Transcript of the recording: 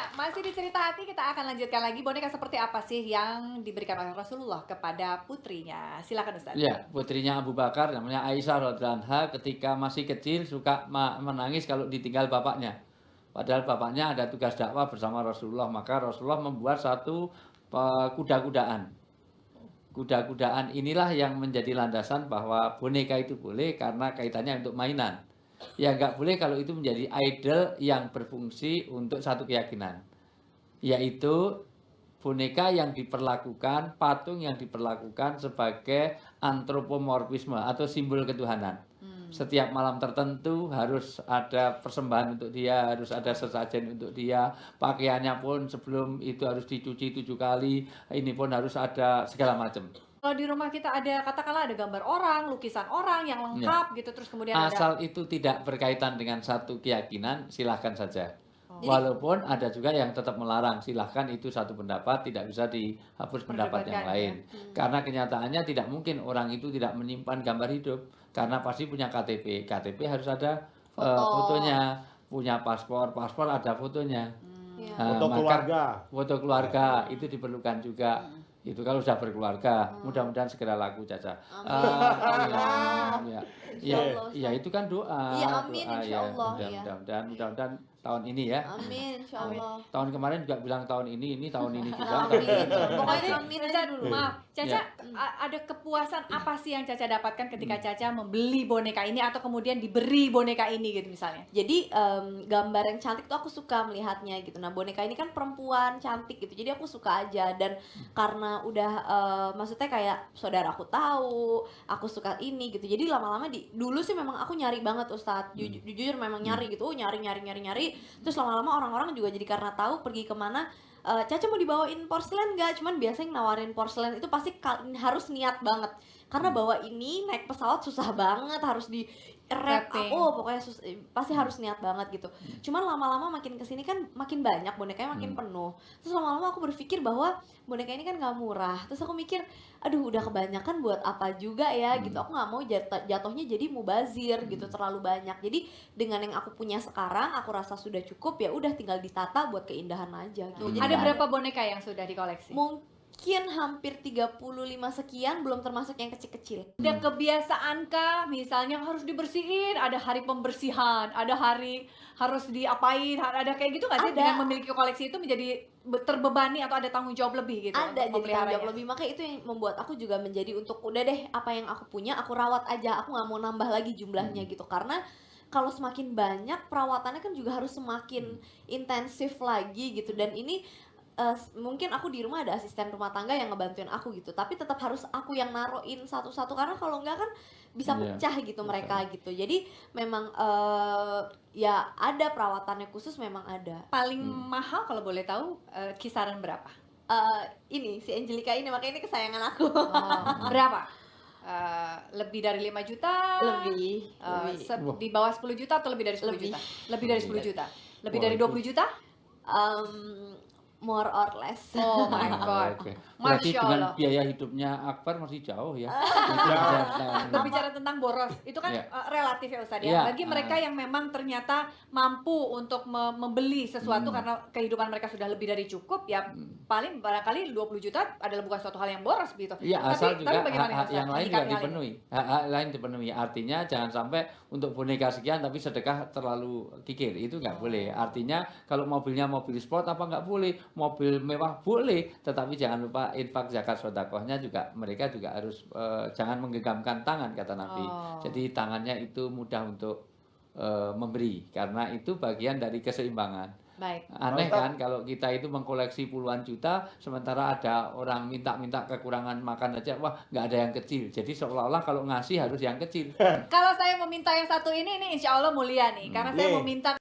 Ya, masih di cerita hati kita akan lanjutkan lagi boneka seperti apa sih yang diberikan oleh Rasulullah kepada putrinya. Silakan Ustaz. Ya, putrinya Abu Bakar namanya Aisyah radhiyallahu anha ketika masih kecil suka menangis kalau ditinggal bapaknya. Padahal bapaknya ada tugas dakwah bersama Rasulullah, maka Rasulullah membuat satu kuda-kudaan. Kuda-kudaan inilah yang menjadi landasan bahwa boneka itu boleh karena kaitannya untuk mainan. Ya nggak boleh kalau itu menjadi idol yang berfungsi untuk satu keyakinan, yaitu boneka yang diperlakukan, patung yang diperlakukan sebagai antropomorfisme atau simbol ketuhanan. Setiap malam tertentu harus ada persembahan untuk dia, harus ada sesajen untuk dia, pakaiannya pun sebelum itu harus dicuci 7 kali, ini pun harus ada segala macam. Kalau di rumah kita ada katakanlah ada gambar orang, lukisan orang yang Ya. lengkap gitu, terus kemudian ada Asal itu tidak berkaitan dengan satu keyakinan, silahkan saja. Jadi- Walaupun ada juga yang tetap melarang, silahkan itu satu pendapat, tidak bisa dihapus pendapat yang Perdebatkan, lain. ya. Karena kenyataannya tidak mungkin orang itu tidak menyimpan gambar hidup, karena pasti punya KTP. KTP harus ada fotonya, punya paspor ada fotonya. Iya. Foto Maka keluarga. foto keluarga itu diperlukan juga. Itu kalau sudah berkeluarga, mudah-mudahan segera laku Caca. Ya, Insyaallah, ya itu kan doa. Iya, amin, doa, ya. insyaallah, iya. Mudah-mudahan tahun ini ya. Amin, insyaallah. Tahun kemarin juga bilang tahun ini tahun ini juga. Amin. Pokoknya Jadi, amin Caca, aja dulu. maaf, Caca, Ya. ada kepuasan apa sih yang Caca dapatkan ketika Caca membeli boneka ini atau kemudian diberi boneka ini gitu misalnya? Jadi gambar yang cantik tuh aku suka melihatnya gitu. Nah, boneka ini kan perempuan cantik gitu. Jadi aku suka aja dan karena udah maksudnya kayak saudara aku tahu, aku suka ini gitu. Jadi lama-lama dulu sih memang aku nyari banget Ustadz. Jujur memang nyari gitu. Nyari. Terus lama-lama orang-orang juga jadi karena tahu pergi kemana Caca mau dibawain porselen nggak? Cuman biasanya yang nawarin porselen itu pasti harus niat banget. Karena bawa ini naik pesawat susah banget, harus di wrap Wrapping. pokoknya pasti harus niat banget gitu. Cuman lama-lama makin kesini kan makin banyak bonekanya makin penuh. Terus lama-lama aku berpikir bahwa boneka ini kan nggak murah. Terus aku mikir, aduh udah kebanyakan buat apa juga ya gitu. Aku nggak mau jatuhnya jadi mubazir gitu terlalu banyak. Jadi dengan yang aku punya sekarang aku rasa sudah cukup, ya udah tinggal ditata buat keindahan aja gitu. Jadi Ada nggak berapa boneka yang sudah dikoleksi? mungkin hampir 35 sekian, belum termasuk yang kecil-kecil. Ada kebiasaan kah misalnya harus dibersihin, ada hari pembersihan, ada hari harus diapain, ada kayak gitu nggak sih Ada. dengan memiliki koleksi itu menjadi terbebani atau ada tanggung jawab lebih gitu Ada untuk jadi tanggung memeliharanya? jawab lebih, makanya itu yang membuat aku juga menjadi untuk udah deh apa yang aku punya aku rawat aja, aku nggak mau nambah lagi jumlahnya gitu, karena kalau semakin banyak perawatannya kan juga harus semakin intensif lagi gitu. Dan ini mungkin aku di rumah ada asisten rumah tangga yang ngebantuin aku gitu, tapi tetap harus aku yang naruhin satu-satu karena kalau enggak kan bisa Iya, pecah gitu mereka gitu. Jadi memang ya ada perawatannya khusus, memang ada. Paling mahal kalau boleh tahu kisaran berapa? Ini si Angelica ini, makanya ini kesayangan aku. Berapa? Lebih dari 5 juta? Lebih. Di bawah 10 juta atau lebih dari 10 Lebih. juta? Lebih dari 10 juta. Lebih Wah, dari itu. 20 juta? More or less. Oh my god. Oke. Berarti Masya dengan Allah. biaya hidupnya Akbar masih jauh ya. Berbicara tentang boros, itu kan Ya. Relatif ya Ustadz ya. Ya, Bagi mereka yang memang ternyata mampu untuk membeli sesuatu karena kehidupan mereka sudah lebih dari cukup, ya paling barangkali 20 juta adalah bukan suatu hal yang boros gitu. Iya, asal juga bagaimana hak-hak Ustadz yang lain juga menyikapi hal ini? dipenuhi. Hak-hak lain dipenuhi. Artinya jangan sampai untuk boneka sekian tapi sedekah terlalu kikir. Itu nggak boleh. Artinya kalau mobilnya mobil sport apa nggak boleh. Mobil mewah boleh. Tetapi jangan lupa infak zakat sedekahnya juga, mereka juga harus jangan menggenggamkan tangan kata Nabi. Jadi tangannya itu mudah untuk memberi. Karena itu bagian dari keseimbangan. Baik. Aneh kan kalau kita itu mengkoleksi puluhan juta sementara ada orang minta kekurangan makan aja, wah nggak ada yang kecil. Jadi seolah-olah kalau ngasih harus yang kecil. Kalau saya meminta yang satu ini insya Allah mulia nih, karena saya Nih. meminta